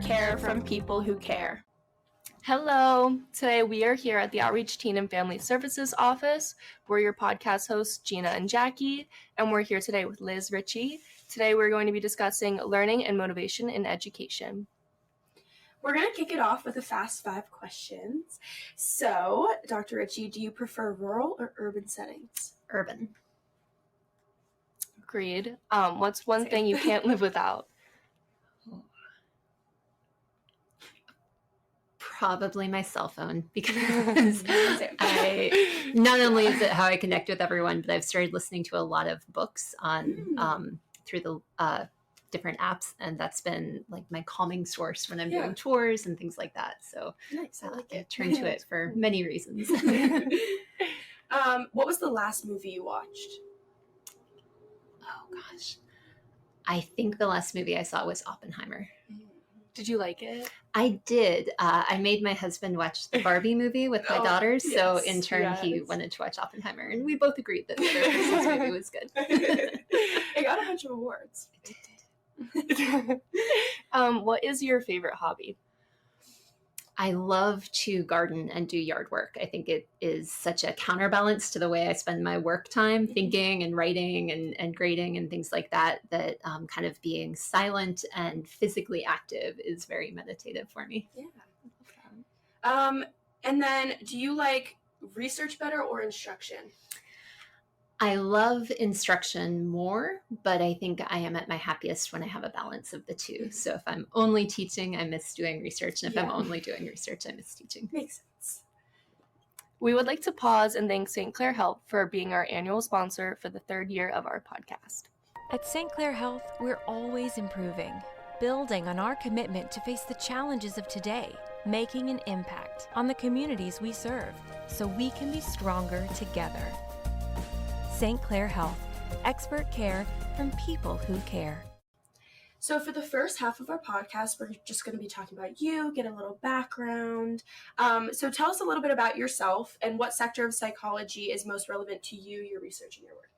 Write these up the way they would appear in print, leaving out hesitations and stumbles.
care from people who care. Hello. Today we are here at the Outreach Teen and Family Services office. We're your podcast hosts, Gina and Jackie, and we're here today with Liz Richey. Today we're going to be discussing learning and motivation in education. We're going to kick it off with a fast 5 questions. So, Dr. Richey, do you prefer rural or urban settings? Urban. Agreed. What's one thing you can't live without? Probably my cell phone, because not only is it how I connect with everyone, but I've started listening to a lot of books on through the different apps, and that's been like my calming source when I'm doing tours and things like that. So nice, I like it. Turn to it for many reasons. What was the last movie you watched? Oh gosh, I think the last movie I saw was Oppenheimer. Did you like it? I did. I made my husband watch the Barbie movie with my daughters. Yes, so in turn, he wanted to watch Oppenheimer. And we both agreed that the Christmas movie was good. It got a bunch of awards. It did. What is your favorite hobby? I love to garden and do yard work. I think it is such a counterbalance to the way I spend my work time, thinking and writing and grading and things like that, that kind of being silent and physically active is very meditative for me. Yeah, I love that. And then do you like research better or instruction? I love instruction more, but I think I am at my happiest when I have a balance of the two. So if I'm only teaching, I miss doing research. And if I'm only doing research, I miss teaching. Makes sense. We would like to pause and thank St. Clair Health for being our annual sponsor for the 3rd year of our podcast. At St. Clair Health, we're always improving, building on our commitment to face the challenges of today, making an impact on the communities we serve, so we can be stronger together. St. Clair Health, expert care from people who care. So for the first half of our podcast, we're just going to be talking about you, get a little background. So tell us a little bit about yourself and what sector of psychology is most relevant to you, your research, and your work.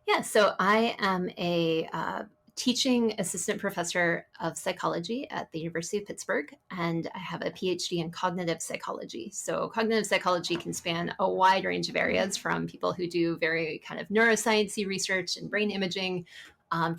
Yeah, so I am a teaching assistant professor of psychology at the University of Pittsburgh, and I have a PhD in cognitive psychology. So cognitive psychology can span a wide range of areas, from people who do very kind of neuroscience-y research and brain imaging,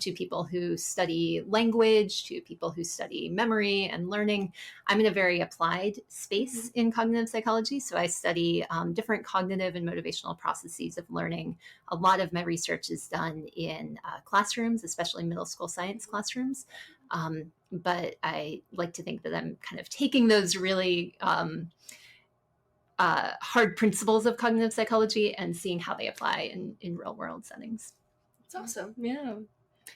to people who study language, to people who study memory and learning. I'm in a very applied space in cognitive psychology. So I study different cognitive and motivational processes of learning. A lot of my research is done in classrooms, especially middle school science classrooms. But I like to think that I'm kind of taking those really hard principles of cognitive psychology and seeing how they apply in real world settings. That's awesome. Yeah.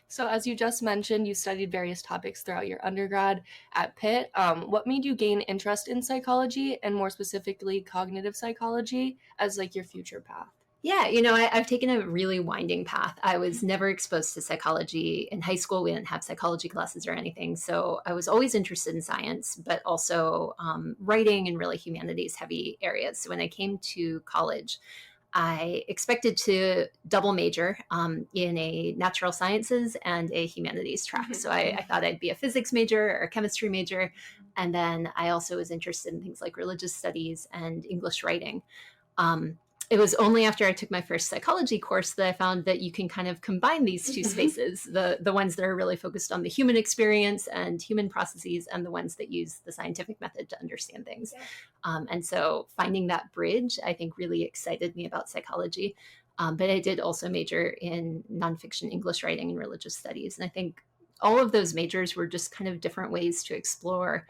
So as you just mentioned, you studied various topics throughout your undergrad at Pitt. What made you gain interest in psychology, and more specifically cognitive psychology, as like your future path? Yeah, I've taken a really winding path. I was never exposed to psychology. In high school, we didn't have psychology classes or anything. So I was always interested in science, but also writing and really humanities heavy areas. So when I came to college, I expected to double major in a natural sciences and a humanities track. So I thought I'd be a physics major or a chemistry major. And then I also was interested in things like religious studies and English writing. It was only after I took my first psychology course that I found that you can kind of combine these two spaces, the ones that are really focused on the human experience and human processes, and the ones that use the scientific method to understand things. And so finding that bridge, I think, really excited me about psychology. But I did also major in nonfiction English writing and religious studies. And I think all of those majors were just kind of different ways to explore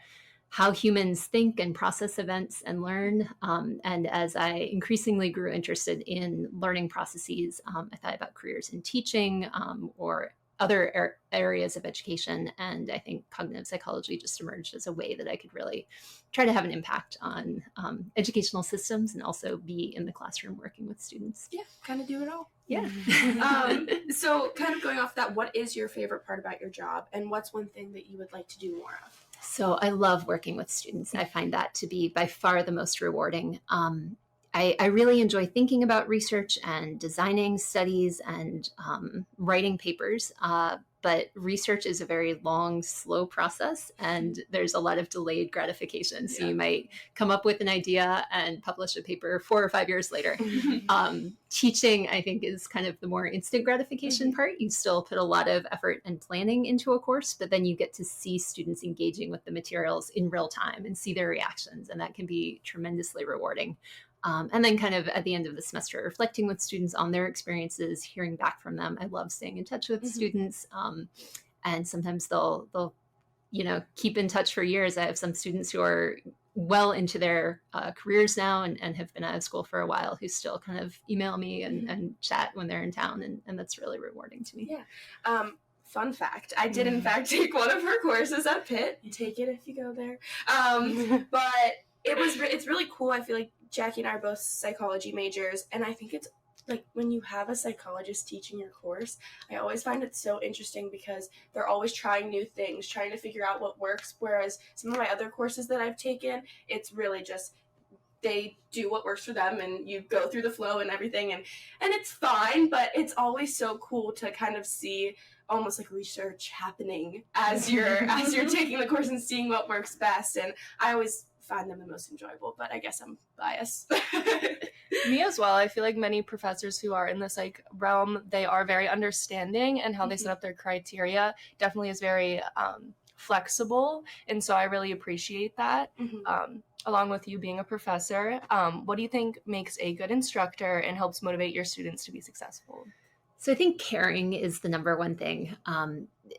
how humans think and process events and learn. And as I increasingly grew interested in learning processes, I thought about careers in teaching or other areas of education. And I think cognitive psychology just emerged as a way that I could really try to have an impact on educational systems and also be in the classroom working with students. Yeah, kind of do it all. Yeah. So kind of going off that, what is your favorite part about your job, and what's one thing that you would like to do more of? So I love working with students. I find that to be by far the most rewarding. I really enjoy thinking about research and designing studies and writing papers. but research is a very long, slow process, and there's a lot of delayed gratification. So you might come up with an idea and publish a paper 4 or 5 years later. Teaching, I think, is kind of the more instant gratification part. You still put a lot of effort and planning into a course, but then you get to see students engaging with the materials in real time and see their reactions, and that can be tremendously rewarding. And then kind of at the end of the semester, reflecting with students on their experiences, hearing back from them. I love staying in touch with students. And sometimes they'll, keep in touch for years. I have some students who are well into their careers now and have been out of school for a while who still kind of email me and chat when they're in town. And that's really rewarding to me. Yeah. Fun fact, I did in fact take one of her courses at Pitt. Take it if you go there. But it's really cool. I feel like Jackie and I are both psychology majors, and I think it's like when you have a psychologist teaching your course, I always find it so interesting because they're always trying new things, trying to figure out what works, whereas some of my other courses that I've taken, it's really just they do what works for them and you go through the flow and everything, and it's fine, but it's always so cool to kind of see almost like research happening as you're taking the course and seeing what works best. And I always find them the most enjoyable, but I guess I'm biased. Me as well. I feel like many professors who are in the psych realm, they are very understanding, and how they set up their criteria definitely is very flexible. And so I really appreciate that. Along with you being a professor, what do you think makes a good instructor and helps motivate your students to be successful? So I think caring is the number one thing.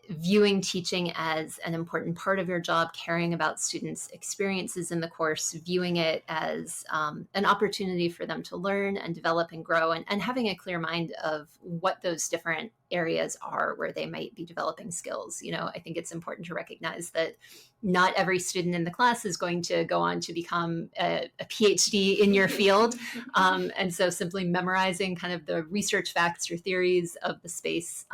Viewing teaching as an important part of your job, caring about students' experiences in the course, viewing it as an opportunity for them to learn and develop and grow, and having a clear mind of what those different areas are where they might be developing skills. I think it's important to recognize that not every student in the class is going to go on to become a PhD in your field. And so simply memorizing kind of the research facts or theories of the space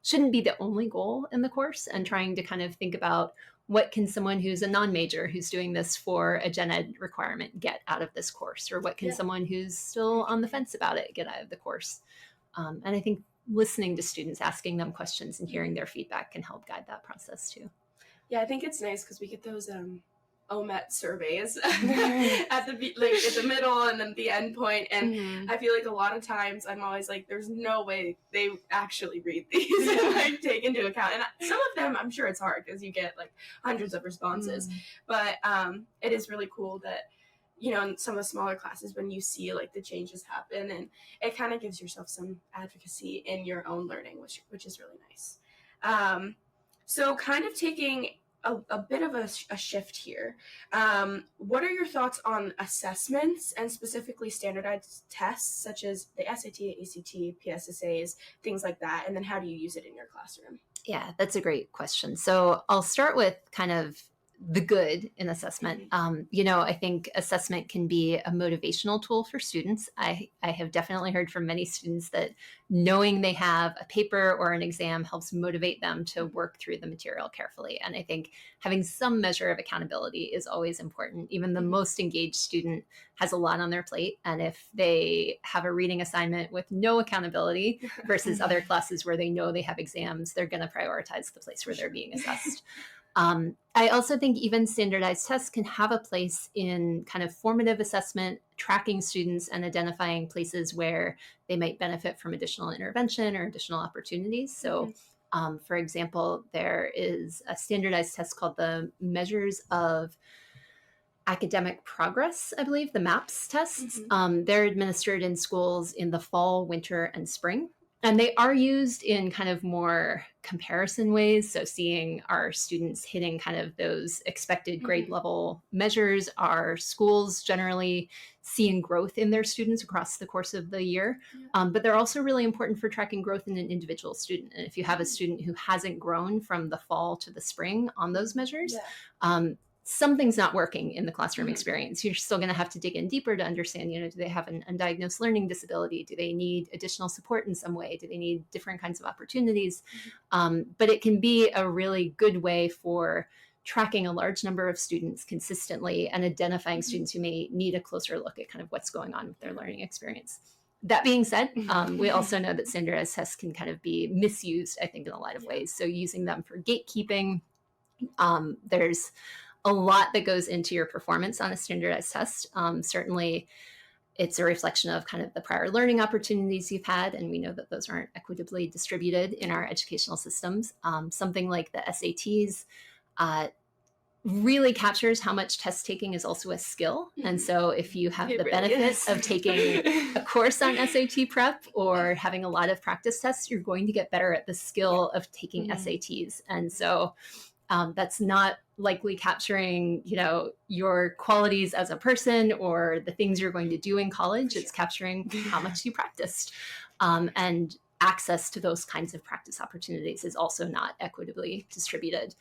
shouldn't be the only goal in the course, and trying to kind of think about what can someone who's a non-major who's doing this for a gen ed requirement get out of this course, or what can someone who's still on the fence about it get out of the course. And I think listening to students, asking them questions and hearing their feedback can help guide that process too. Yeah, I think it's nice because we get those OMET surveys at the middle and then the end point, and I feel like a lot of times I'm always like, there's no way they actually read these and like take into account. And some of them, I'm sure it's hard because you get like hundreds of responses, but it is really cool that in some of the smaller classes when you see like the changes happen, and it kind of gives yourself some advocacy in your own learning, which is really nice. So kind of taking a bit of a shift here. What are your thoughts on assessments and specifically standardized tests such as the SAT, ACT, PSSAs, things like that? And then how do you use it in your classroom? Yeah, that's a great question. So I'll start with kind of the good in assessment. I think assessment can be a motivational tool for students. I have definitely heard from many students that knowing they have a paper or an exam helps motivate them to work through the material carefully. And I think having some measure of accountability is always important. Even the most engaged student has a lot on their plate. And if they have a reading assignment with no accountability versus other classes where they know they have exams, they're going to prioritize the place where they're being assessed. I also think even standardized tests can have a place in kind of formative assessment, tracking students and identifying places where they might benefit from additional intervention or additional opportunities. So, for example, there is a standardized test called the Measures of Academic Progress, I believe, the MAPS tests. They're administered in schools in the fall, winter, and spring. And they are used in kind of more comparison ways. So seeing our students hitting kind of those expected grade level measures, are schools generally seeing growth in their students across the course of the year. But they're also really important for tracking growth in an individual student. And if you have a student who hasn't grown from the fall to the spring on those measures, something's not working in the classroom experience. You're still going to have to dig in deeper to understand, do they have an undiagnosed learning disability? Do they need additional support in some way? Do they need different kinds of opportunities? But it can be a really good way for tracking a large number of students consistently and identifying students who may need a closer look at kind of what's going on with their learning experience. That being said, we also know that standardized tests can kind of be misused, I think, in a lot of ways. So using them for gatekeeping, there's a lot that goes into your performance on a standardized test. Certainly, it's a reflection of kind of the prior learning opportunities you've had, and we know that those aren't equitably distributed in our educational systems. Something like the SATs really captures how much test taking is also a skill. And so if you have the benefit of taking a course on SAT prep or having a lot of practice tests, you're going to get better at the skill of taking SATs. And so that's not likely capturing, your qualities as a person or the things you're going to do in college. It's capturing how much you practiced. And access to those kinds of practice opportunities is also not equitably distributed.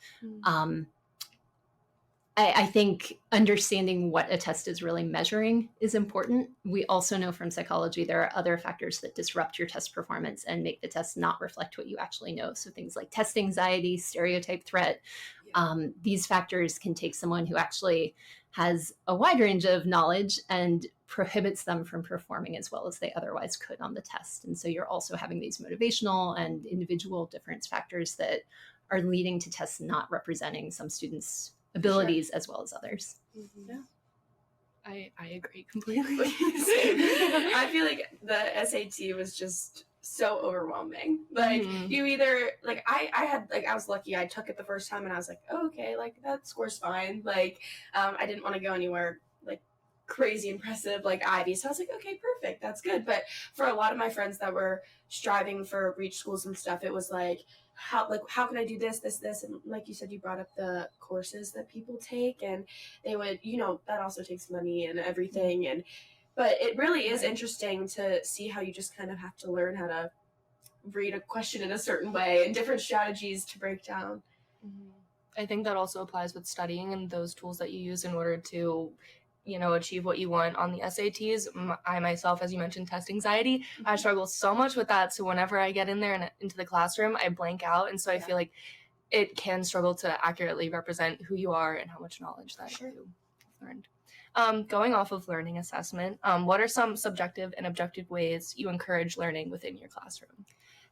I think understanding what a test is really measuring is important. We also know from psychology there are other factors that disrupt your test performance and make the test not reflect what you actually know. So things like test anxiety, stereotype threat, these factors can take someone who actually has a wide range of knowledge and prohibits them from performing as well as they otherwise could on the test. And so you're also having these motivational and individual difference factors that are leading to tests not representing some students' abilities as well as others. Yeah. I agree completely. I feel like the SAT was just so overwhelming. Like you either like I was lucky I took it the first time and I was like, oh, okay, like that score's fine. Like I didn't want to go anywhere like crazy impressive like Ivy. So I was like, okay, perfect, that's good. But for a lot of my friends that were striving for reach schools and stuff, it was like how can I do this, and like you said, you brought up the courses that people take, and they would, that also takes money and everything, but it really is interesting to see how you just kind of have to learn how to read a question in a certain way and different strategies to break down. I think that also applies with studying and those tools that you use in order to achieve what you want on the SATs. I myself, as you mentioned, test anxiety, I struggle so much with that. So whenever I get in there and into the classroom, I blank out. And so I feel like it can struggle to accurately represent who you are and how much knowledge that you learned. Going off of learning assessment, what are some subjective and objective ways you encourage learning within your classroom?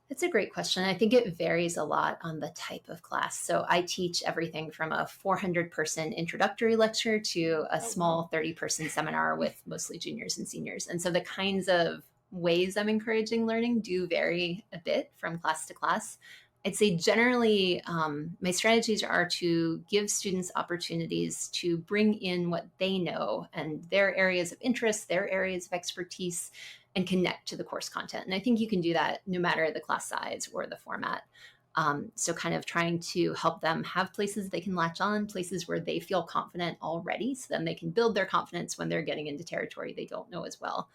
That's a great question. I think it varies a lot on the type of class. So I teach everything from a 400-person introductory lecture to a small 30-person seminar with mostly juniors and seniors. And so the kinds of ways I'm encouraging learning do vary a bit from class to class. I'd say generally, my strategies are to give students opportunities to bring in what they know and their areas of interest, their areas of expertise, and connect to the course content. And I think you can do that no matter the class size or the format. So kind of trying to help them have places they can latch on, places where they feel confident already, so then they can build their confidence when they're getting into territory they don't know as well.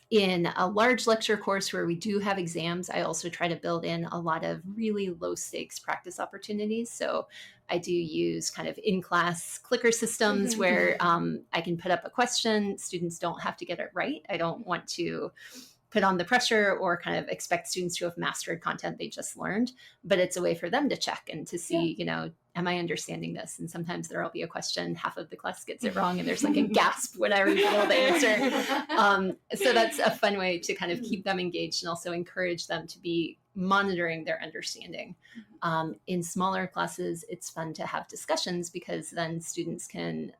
In a large lecture course where we do have exams, I also try to build in a lot of really low stakes practice opportunities. So I do use kind of in-class clicker systems where I can put up a question. Students don't have to get it right. I don't want to put on the pressure or kind of expect students to have mastered content they just learned, but it's a way for them to check and to see, am I understanding this? And sometimes there'll be a question, half of the class gets it wrong, and there's like a gasp when I reveal the answer. So that's a fun way to kind of keep them engaged and also encourage them to be monitoring their understanding. In smaller classes, it's fun to have discussions because then students can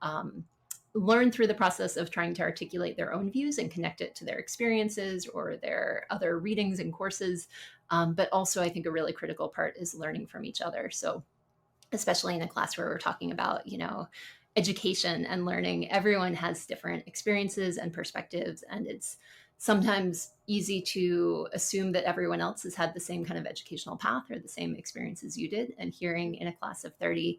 learn through the process of trying to articulate their own views and connect it to their experiences or their other readings and courses. But also, I think a really critical part is learning from each other. So especially in a class where we're talking about, education and learning, everyone has different experiences and perspectives. And it's sometimes easy to assume that everyone else has had the same kind of educational path or the same experiences you did. And hearing in a class of 30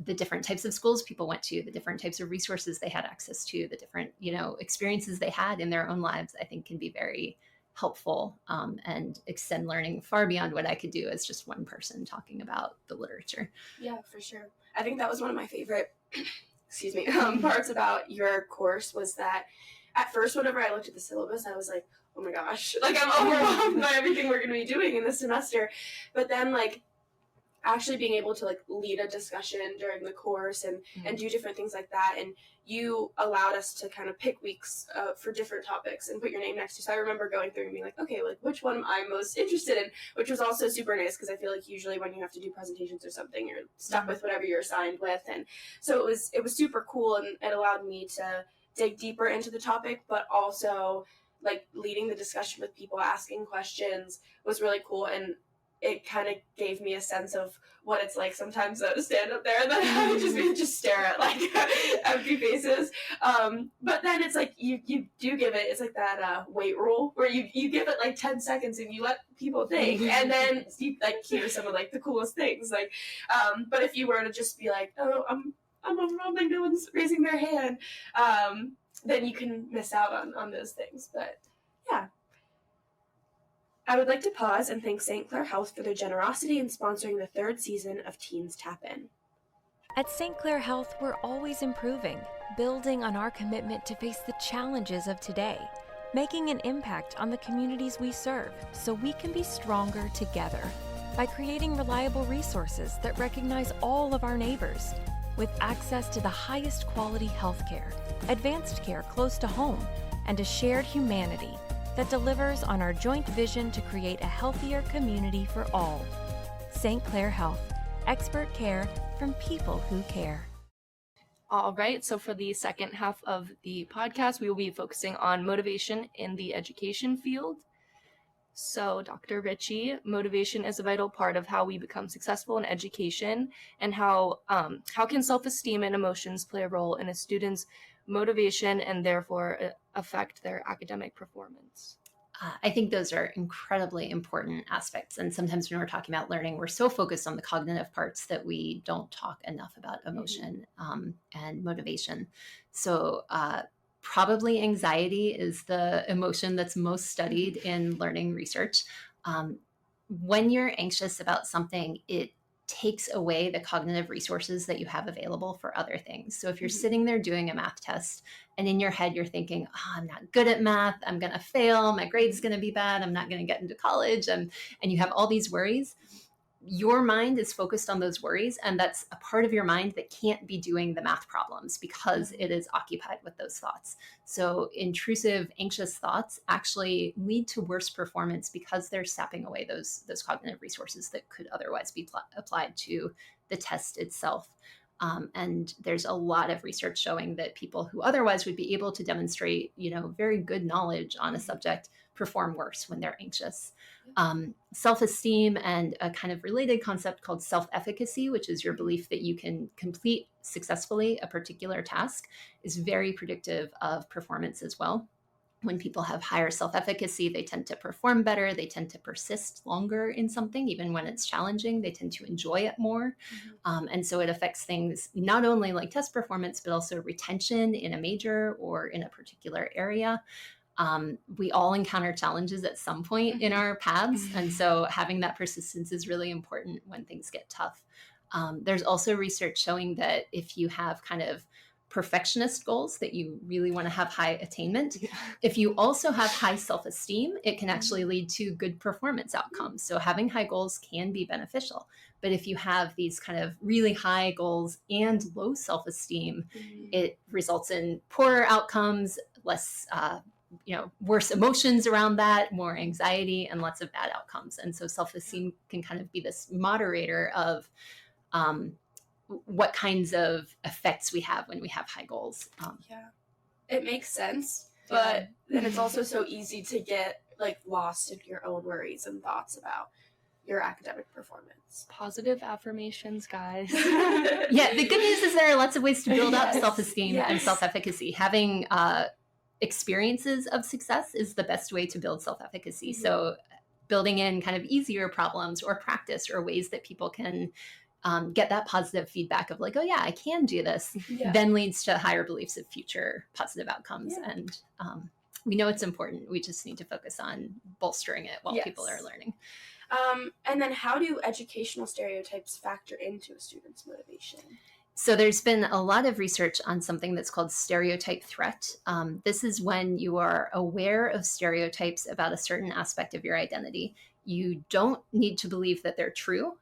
the different types of schools people went to, the different types of resources they had access to, the different, experiences they had in their own lives, I think can be very helpful and extend learning far beyond what I could do as just one person talking about the literature. Yeah, for sure. I think that was one of my favorite, parts about your course was that at first, whenever I looked at the syllabus, I was like, oh my gosh, like I'm overwhelmed by everything we're going to be doing in this semester. But then actually being able to like lead a discussion during the course and do different things like that. And you allowed us to kind of pick weeks for different topics and put your name next to. So I remember going through and being like, okay, like which one am I most interested in, which was also super nice because I feel like usually when you have to do presentations or something, you're stuck with whatever you're assigned with. And so it was super cool, and it allowed me to dig deeper into the topic, but also like leading the discussion with people, asking questions was really cool. And it kind of gave me a sense of what it's like sometimes to stand up there and then I would just stare at like empty faces. But then it's like you do give it, it's like that weight rule where you give it like 10 seconds and you let people think, and then you like hear some of like the coolest things. Like, but if you were to just be like, oh, I'm overwhelmed, no one's raising their hand, then you can miss out on those things. But yeah. I would like to pause and thank St. Clair Health for their generosity in sponsoring the 3rd season of Teens Tap In. At St. Clair Health, we're always improving, building on our commitment to face the challenges of today, making an impact on the communities we serve so we can be stronger together by creating reliable resources that recognize all of our neighbors with access to the highest quality healthcare, advanced care close to home, and a shared humanity that delivers on our joint vision to create a healthier community for all. St. Clair Health, expert care from people who care. All right, so for the second half of the podcast, we will be focusing on motivation in the education field. So, Dr. Richey, motivation is a vital part of how we become successful in education, and how can self-esteem and emotions play a role in a student's motivation and therefore affect their academic performance? I think those are incredibly important aspects. And sometimes when we're talking about learning, we're so focused on the cognitive parts that we don't talk enough about emotion and motivation. So probably anxiety is the emotion that's most studied in learning research. When you're anxious about something, it takes away the cognitive resources that you have available for other things. So if you're sitting there doing a math test and in your head you're thinking, oh, I'm not good at math, I'm going to fail, my grade's going to be bad, I'm not going to get into college, and you have all these worries, your mind is focused on those worries, and that's a part of your mind that can't be doing the math problems because it is occupied with those thoughts. So intrusive, anxious thoughts actually lead to worse performance because they're sapping away those cognitive resources that could otherwise be applied to the test itself. And there's a lot of research showing that people who otherwise would be able to demonstrate, very good knowledge on a subject perform worse when they're anxious. Self-esteem and a kind of related concept called self-efficacy, which is your belief that you can complete successfully a particular task, is very predictive of performance as well. When people have higher self-efficacy, they tend to perform better. They tend to persist longer in something, even when it's challenging. They tend to enjoy it more. And so it affects things not only like test performance, but also retention in a major or in a particular area. We all encounter challenges at some point in our paths. And so having that persistence is really important when things get tough. There's also research showing that if you have kind of perfectionist goals, that you really want to have high attainment, if you also have high self-esteem, it can actually lead to good performance outcomes. So having high goals can be beneficial. But if you have these kind of really high goals and low self-esteem, it results in poorer outcomes, less worse emotions around that, more anxiety, and lots of bad outcomes. And so self-esteem can kind of be this moderator of what kinds of effects we have when we have high goals. It makes sense, but then it's also so easy to get like lost in your own worries and thoughts about your academic performance. Positive affirmations, guys. Yeah, the good news is there are lots of ways to build up self-esteem and self-efficacy. Having experiences of success is the best way to build self-efficacy. So building in kind of easier problems or practice or ways that people can get that positive feedback of like, oh yeah, I can do this, then leads to higher beliefs of future positive outcomes. And we know it's important. We just need to focus on bolstering it while people are learning. And then how do educational stereotypes factor into a student's motivation? So there's been a lot of research on something that's called stereotype threat. This is when you are aware of stereotypes about a certain aspect of your identity. You don't need to believe that they're true,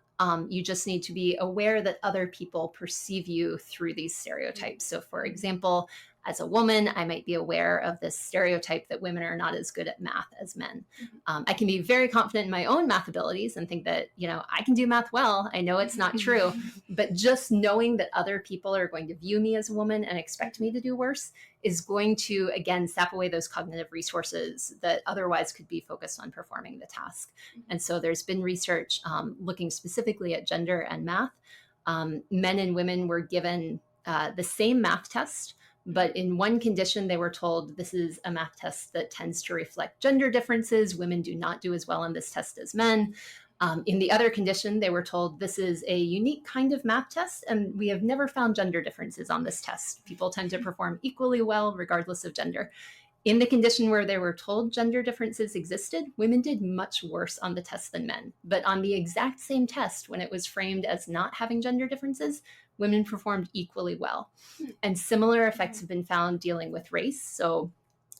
You just need to be aware that other people perceive you through these stereotypes. So for example, as a woman, I might be aware of this stereotype that women are not as good at math as men. I can be very confident in my own math abilities and think that, I can do math well. I know it's not true, but just knowing that other people are going to view me as a woman and expect me to do worse is going to, again, sap away those cognitive resources that otherwise could be focused on performing the task. And so there's been research looking specifically at gender and math. Men and women were given the same math test, but in one condition, they were told this is a math test that tends to reflect gender differences. Women do not do as well on this test as men. In the other condition, they were told this is a unique kind of math test, and we have never found gender differences on this test. People tend to perform equally well regardless of gender. In the condition where they were told gender differences existed, women did much worse on the test than men. But on the exact same test, when it was framed as not having gender differences, women performed equally well. And similar effects have been found dealing with race. So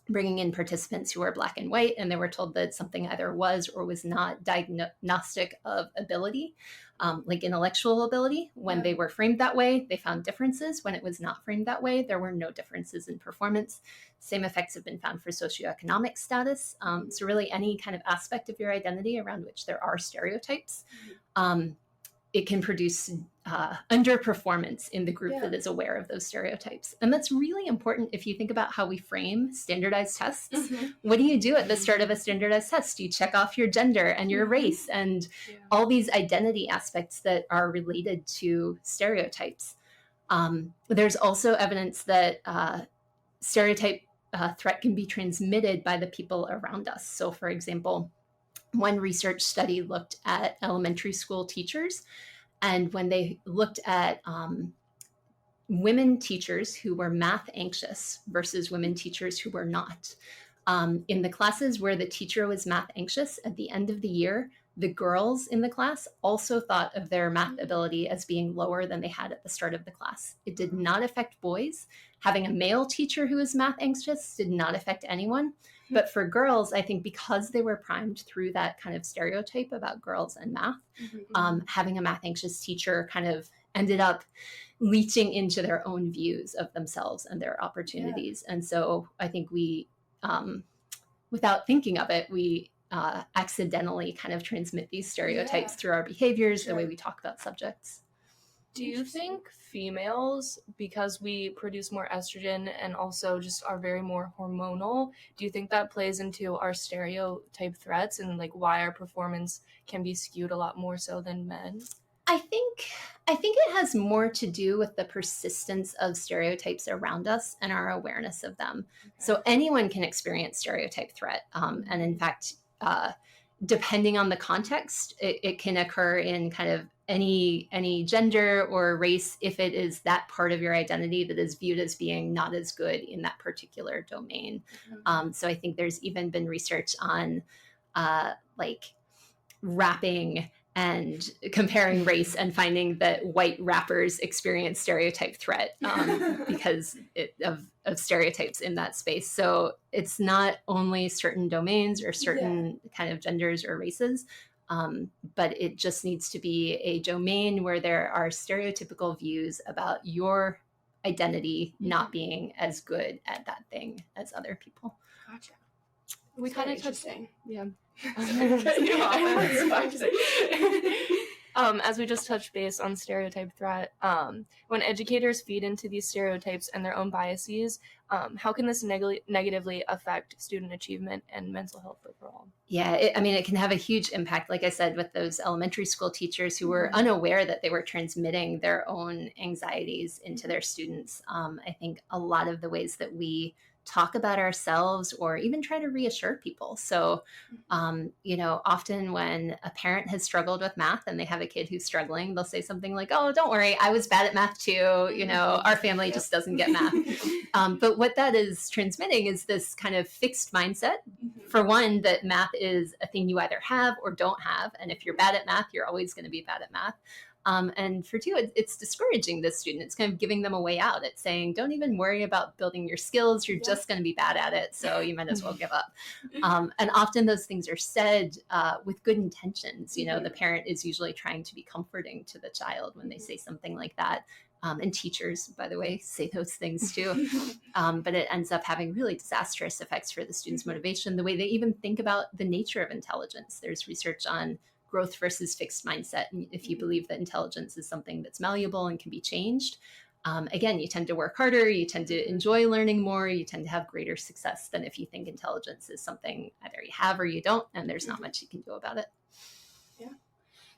bringing in participants who are Black and white, and they were told that something either was or was not diagnostic of ability, like intellectual ability. When they were framed that way, they found differences. When it was not framed that way, there were no differences in performance. Same effects have been found for socioeconomic status. So really any kind of aspect of your identity around which there are stereotypes, it can produce underperformance in the group that is aware of those stereotypes. And that's really important if you think about how we frame standardized tests. What do you do at the start of a standardized test? You check off your gender and your race and all these identity aspects that are related to stereotypes. There's also evidence that stereotype threat can be transmitted by the people around us. So for example, one research study looked at elementary school teachers, and when they looked at women teachers who were math anxious versus women teachers who were not, in the classes where the teacher was math anxious, at the end of the year, the girls in the class also thought of their math ability as being lower than they had at the start of the class. It did not affect boys. Having a male teacher who was math anxious did not affect anyone. But for girls, I think because they were primed through that kind of stereotype about girls and math, having a math anxious teacher kind of ended up leaching into their own views of themselves and their opportunities. And so I think we, without thinking of it, we accidentally kind of transmit these stereotypes through our behaviors, the way we talk about subjects. Do you think females, because we produce more estrogen and also just are very more hormonal, do you think that plays into our stereotype threats and like why our performance can be skewed a lot more so than men? I think it has more to do with the persistence of stereotypes around us and our awareness of them. So anyone can experience stereotype threat. And in fact, depending on the context, it can occur in kind of any gender or race if it is that part of your identity that is viewed as being not as good in that particular domain. So I think there's even been research on like rapping and comparing race and finding that white rappers experience stereotype threat because of stereotypes in that space. So it's not only certain domains or certain kind of genders or races, but it just needs to be a domain where there are stereotypical views about your identity not being as good at that thing as other people. Gotcha. We kind of touched, as we just touched base on stereotype threat, when educators feed into these stereotypes and their own biases, how can this negatively affect student achievement and mental health overall? Yeah, it can have a huge impact, like I said, with those elementary school teachers who were unaware that they were transmitting their own anxieties into their students. I think a lot of the ways that we talk about ourselves or even try to reassure people. So, often when a parent has struggled with math and they have a kid who's struggling, they'll say something like, "Oh, don't worry, I was bad at math too. Our family just doesn't get math." But what that is transmitting is this kind of fixed mindset. For one, that math is a thing you either have or don't have. And if you're bad at math, you're always going to be bad at math. And for two, it's discouraging the student. It's kind of giving them a way out. It's saying, don't even worry about building your skills. You're just going to be bad at it. So you might as well give up. And often those things are said with good intentions. You know, the parent is usually trying to be comforting to the child when they say something like that. And teachers, by the way, say those things too. But it ends up having really disastrous effects for the student's motivation, the way they even think about the nature of intelligence. There's research on growth versus fixed mindset. And if you believe that intelligence is something that's malleable and can be changed, again, you tend to work harder, you tend to enjoy learning more, you tend to have greater success than if you think intelligence is something either you have or you don't, and there's not much you can do about it. Yeah.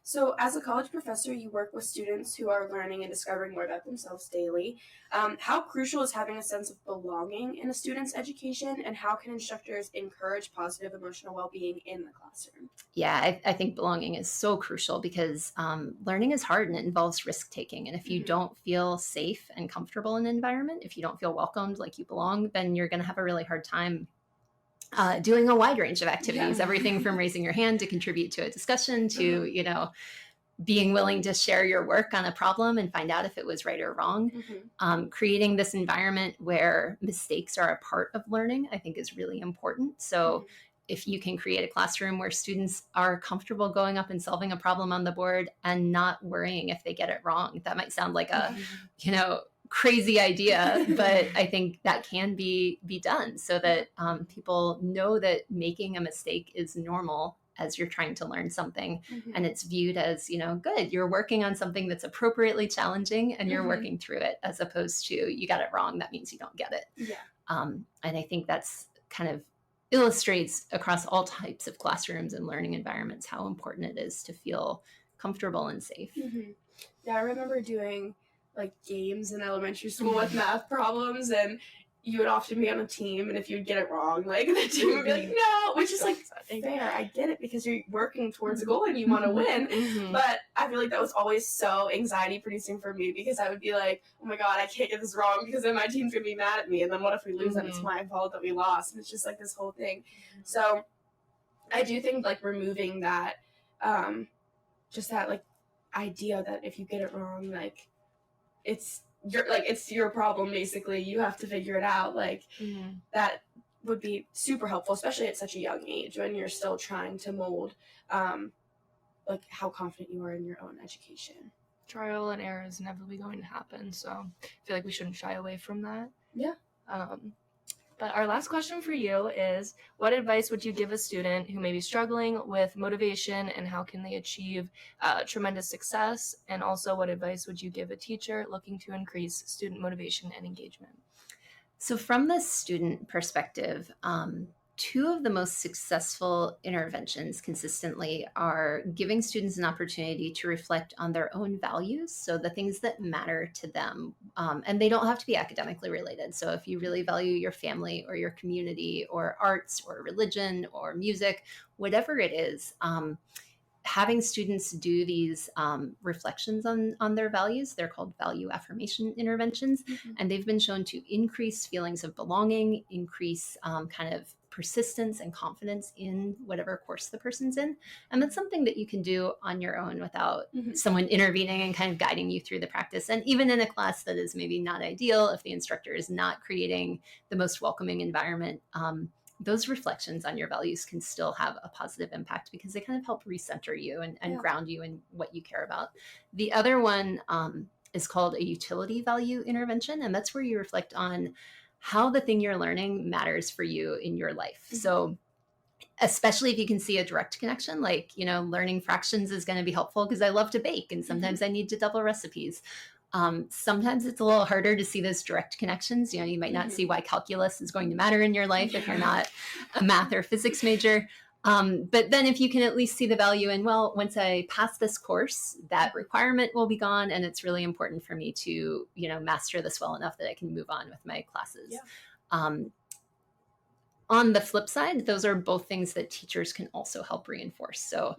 So as a college professor, you work with students who are learning and discovering more about themselves daily. How crucial is having a sense of belonging in a student's education, and how can instructors encourage positive emotional well-being in the classroom? Yeah, I think belonging is so crucial because learning is hard and it involves risk-taking. And if you don't feel safe and comfortable in an environment, if you don't feel welcomed like you belong, then you're going to have a really hard time doing a wide range of activities, everything from raising your hand to contribute to a discussion to, you know, being willing to share your work on a problem and find out if it was right or wrong. Creating this environment where mistakes are a part of learning, I think is really important. So if you can create a classroom where students are comfortable going up and solving a problem on the board and not worrying if they get it wrong, that might sound like a, you know, crazy idea, but I think that can be done so that people know that making a mistake is normal as you're trying to learn something. And it's viewed as, you know, good, you're working on something that's appropriately challenging and you're working through it, as opposed to you got it wrong, that means you don't get it. And I think that's kind of illustrates across all types of classrooms and learning environments how important it is to feel comfortable and safe. Yeah, I remember doing like games in elementary school with math problems, and you would often be on a team, and if you'd get it wrong, like the team would be like, no, which is like fair. I get it because you're working towards a goal and you want to win. But I feel like that was always so anxiety producing for me, because I would be like, oh my God, I can't get this wrong because then my team's gonna be mad at me, and then what if we lose and it's my fault that we lost? And it's just like this whole thing. So I do think like removing that, just that like idea that if you get it wrong, like it's your problem, basically, you have to figure it out, like that would be super helpful, especially at such a young age when you're still trying to mold like how confident you are in your own education. Trial and error is inevitably going to happen, so I feel like we shouldn't shy away from that. But our last question for you is, what advice would you give a student who may be struggling with motivation, and how can they achieve tremendous success? And also, what advice would you give a teacher looking to increase student motivation and engagement? So from the student perspective, two of the most successful interventions consistently are giving students an opportunity to reflect on their own values, so the things that matter to them. And they don't have to be academically related. So if you really value your family or your community or arts or religion or music, whatever it is, having students do these reflections on their values, they're called value affirmation interventions, and they've been shown to increase feelings of belonging, increase kind of persistence and confidence in whatever course the person's in. And that's something that you can do on your own without someone intervening and kind of guiding you through the practice. And even in a class that is maybe not ideal, if the instructor is not creating the most welcoming environment, those reflections on your values can still have a positive impact, because they kind of help recenter you and ground you in what you care about. The other one is called a utility value intervention, and that's where you reflect on how the thing you're learning matters for you in your life. So especially if you can see a direct connection, like, you know, learning fractions is going to be helpful because I love to bake and sometimes I need to double recipes. Sometimes it's a little harder to see those direct connections. You know, you might not see why calculus is going to matter in your life if you're not a math or physics major. But then if you can at least see the value in, well, once I pass this course, that requirement will be gone. And it's really important for me to, you know, master this well enough that I can move on with my classes. On the flip side, those are both things that teachers can also help reinforce. So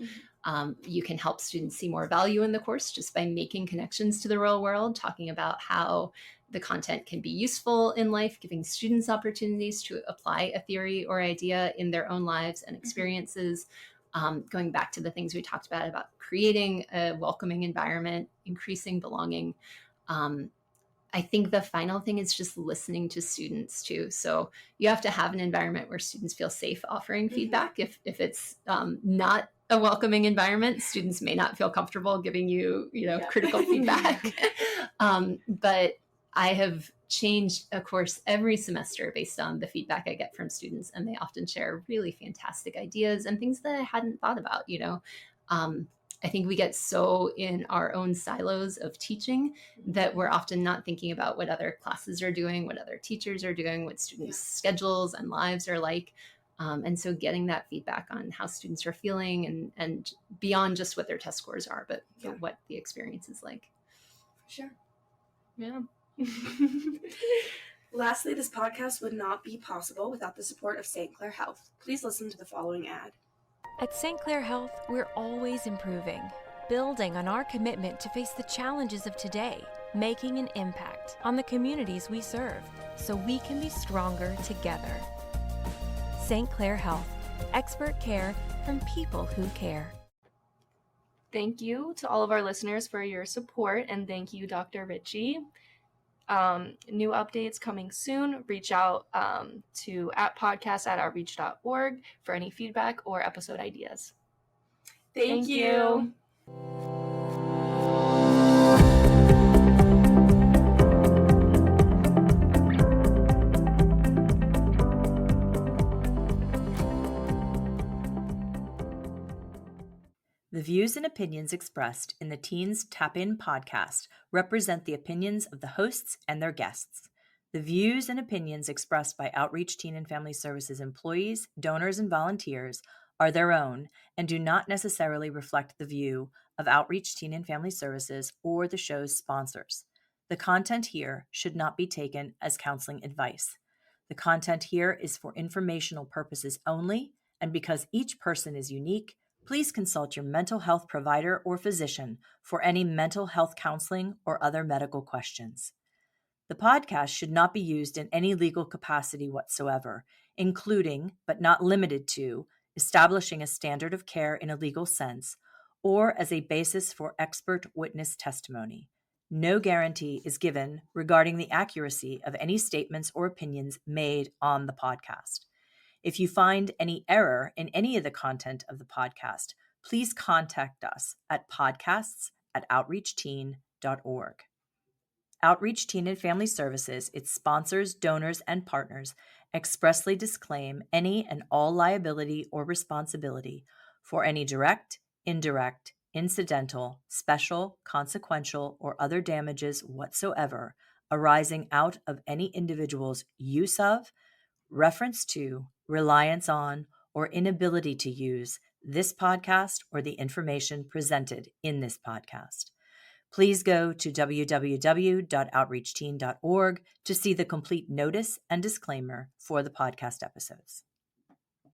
you can help students see more value in the course just by making connections to the real world, talking about how the content can be useful in life, giving students opportunities to apply a theory or idea in their own lives and experiences. going back to the things we talked about creating a welcoming environment, increasing belonging. I think the final thing is just listening to students too. So you have to have an environment where students feel safe offering feedback. If it's not a welcoming environment, students may not feel comfortable giving you, critical feedback. But I have changed a course every semester based on the feedback I get from students, and they often share really fantastic ideas and things that I hadn't thought about. I think we get so in our own silos of teaching that we're often not thinking about what other classes are doing, what other teachers are doing, what students' schedules and lives are like. And so getting that feedback on how students are feeling and beyond just what their test scores are, but what the experience is like. For sure. Yeah. Lastly, this podcast would not be possible without the support of St. Clair Health. Please listen to the following ad. At St. Clair Health, we're always improving, building on our commitment to face the challenges of today, making an impact on the communities we serve, so we can be stronger together. St. Clair Health, expert care from people who care. Thank you to all of our listeners for your support, and thank you, Dr. Richey. New updates coming soon. Reach out to @podcast@outreach.org for any feedback or episode ideas. Thank you. The views and opinions expressed in the Teens Tap In podcast represent the opinions of the hosts and their guests. The views and opinions expressed by Outreach Teen and Family Services employees, donors, and volunteers are their own and do not necessarily reflect the view of Outreach Teen and Family Services or the show's sponsors. The content here should not be taken as counseling advice. The content here is for informational purposes only, and because each person is unique, please consult your mental health provider or physician for any mental health counseling or other medical questions. The podcast should not be used in any legal capacity whatsoever, including, but not limited to, establishing a standard of care in a legal sense, or as a basis for expert witness testimony. No guarantee is given regarding the accuracy of any statements or opinions made on the podcast. If you find any error in any of the content of the podcast, please contact us at podcasts@outreachteen.org. Outreach Teen and Family Services, its sponsors, donors, and partners expressly disclaim any and all liability or responsibility for any direct, indirect, incidental, special, consequential, or other damages whatsoever arising out of any individual's use of, reference to, reliance on, or inability to use this podcast or the information presented in this podcast. Please go to www.outreachteen.org to see the complete notice and disclaimer for the podcast episodes.